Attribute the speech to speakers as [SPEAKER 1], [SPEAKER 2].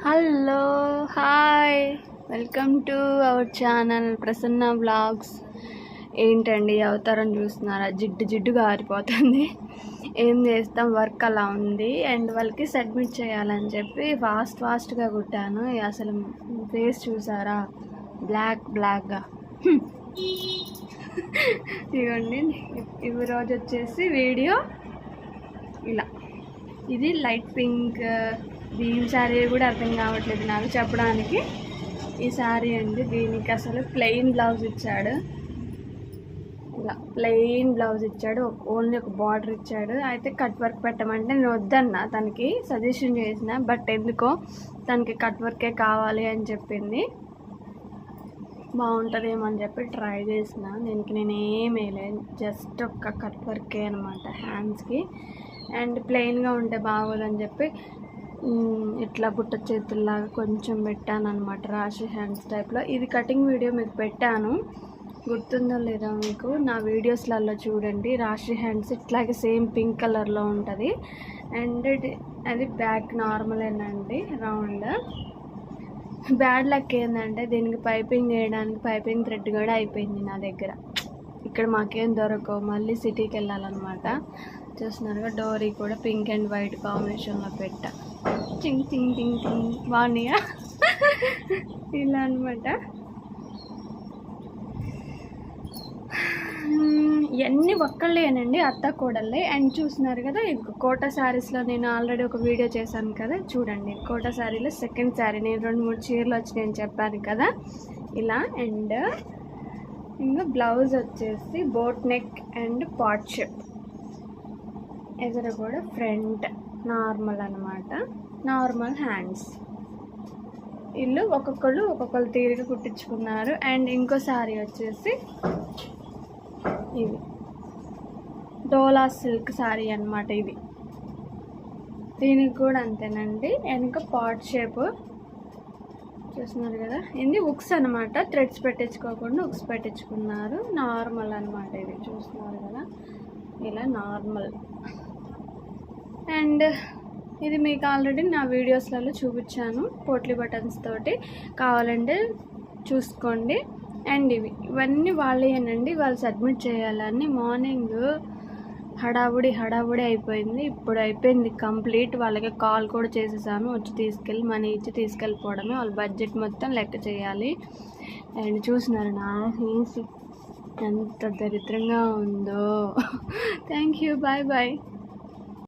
[SPEAKER 1] Hello hi welcome to our channel Prasanna vlogs. ఏంటండి అవతారం చూస్తున్నారా? జిడ్డు గారిపోతుంది. ఏం చేస్తాం, వర్క్ అలా ఉంది. అండ్ వాళ్ళకి సబ్మిట్ చేయాలని చెప్పి ఫాస్ట్గా కుట్టాను. అసలు ఫేస్ చూసారా? బ్లాక్గా ఇవ్వండి. ఇవి రోజు వచ్చేసి వీడియో ఇలా, ఇది లైట్ పింక్. దీని శారీ కూడా అర్థం కావట్లేదు నాకు చెప్పడానికి. ఈ శారీ అండి, దీనికి అసలు ప్లెయిన్ బ్లౌజ్ ఇచ్చాడు. ఇలా ప్లెయిన్ బ్లౌజ్ ఇచ్చాడు, ఓన్లీ ఒక బార్డర్ ఇచ్చాడు. అయితే కట్ వర్క్ పెట్టమంటే నేను వద్దన్నా, తనకి సజెషన్ చేసిన. బట్ ఎందుకో తనకి కట్ వర్కే కావాలి అని చెప్పింది. బాగుంటుందేమో అని చెప్పి ట్రై చేసిన. నేనేం వేయలేదు, జస్ట్ ఒక్క కట్ వర్కే అనమాట హ్యాండ్స్కి. అండ్ ప్లెయిన్గా ఉంటే బాగోదని చెప్పి ఇట్లా బుట్ట చేతుల్లాగా కొంచెం పెట్టాను అనమాట, రాశి హ్యాండ్స్ టైప్లో. ఇది కటింగ్ వీడియో మీకు పెట్టాను, గుర్తుందో లేదో మీకు. నా వీడియోస్లలో చూడండి. రాశి హ్యాండ్స్ ఇట్లాగే సేమ్ పింక్ కలర్లో ఉంటుంది. అండ్ అది బ్యాక్ నార్మలేనండి, రౌండ్. బ్యాడ్ లక్ ఏంటంటే దీనికి పైపింగ్ వేయడానికి పైపింగ్ థ్రెడ్ కూడా అయిపోయింది నా దగ్గర. ఇక్కడ మాకేం దొరకవు, మళ్ళీ సిటీకి వెళ్ళాలన్నమాట. చూస్తున్నారుగా, డోరీ కూడా పింక్ అండ్ వైట్ కాంబినేషన్లో పెట్టా. టింగ్ టింగ్ టింగ్ టింగ్ బాగున్నాయా? ఇలా అనమాట. ఇవన్నీ ఒక్కళ్ళేనండి, అత్త కోడళ్ళే. అండ్ చూస్తున్నారు కదా, కోటా శారీస్లో నేను ఆల్రెడీ ఒక వీడియో చేశాను కదా, చూడండి. కోటా శారీలో సెకండ్ శారీ, నేను 2-3 చీరలు వచ్చినాయని చెప్పాను కదా, ఇలా. అండ్ ఇంకా బ్లౌజ్ వచ్చేసి boat neck and pot shape. ఎదురు కూడా ఫ్రంట్ నార్మల్ అనమాట, నార్మల్ హ్యాండ్స్. ఇల్లు ఒక్కొక్కరు తీరిగా కుట్టించుకున్నారు. అండ్ ఇంకో శారీ వచ్చేసి ఇది డోలా సిల్క్ శారీ అనమాట. ఇది దీనికి కూడా అంతేనండి, వెనుక పాట్ షేప్ చూస్తున్నారు కదా. ఇది ఉక్స్ అనమాట, థ్రెడ్స్ పెట్టించుకోకుండా ఉక్స్ పెట్టించుకున్నారు. నార్మల్ అనమాట, ఇది చూస్తున్నారు కదా, ఇలా నార్మల్. అండ్ ఇది మీకు ఆల్రెడీ నా వీడియోస్లలో చూపించాను, పోట్లీ బటన్స్ తోటి. కావాలంటే చూసుకోండి. అండ్ ఇవన్నీ వాళ్ళేనండి, వాళ్ళు సబ్మిట్ చేయాలని. మార్నింగ్ హడావుడి అయిపోయింది. ఇప్పుడు అయిపోయింది కంప్లీట్. వాళ్ళకి కాల్ కూడా చేసేసాను, వచ్చి తీసుకెళ్ళి మనీ ఇచ్చి తీసుకెళ్ళిపోవడమే. వాళ్ళ బడ్జెట్ మొత్తం లెక్క చేయాలి. అండ్ చూసినారు నా ఫేస్ ఎంత దరిద్రంగా ఉందో. Thank you, bye.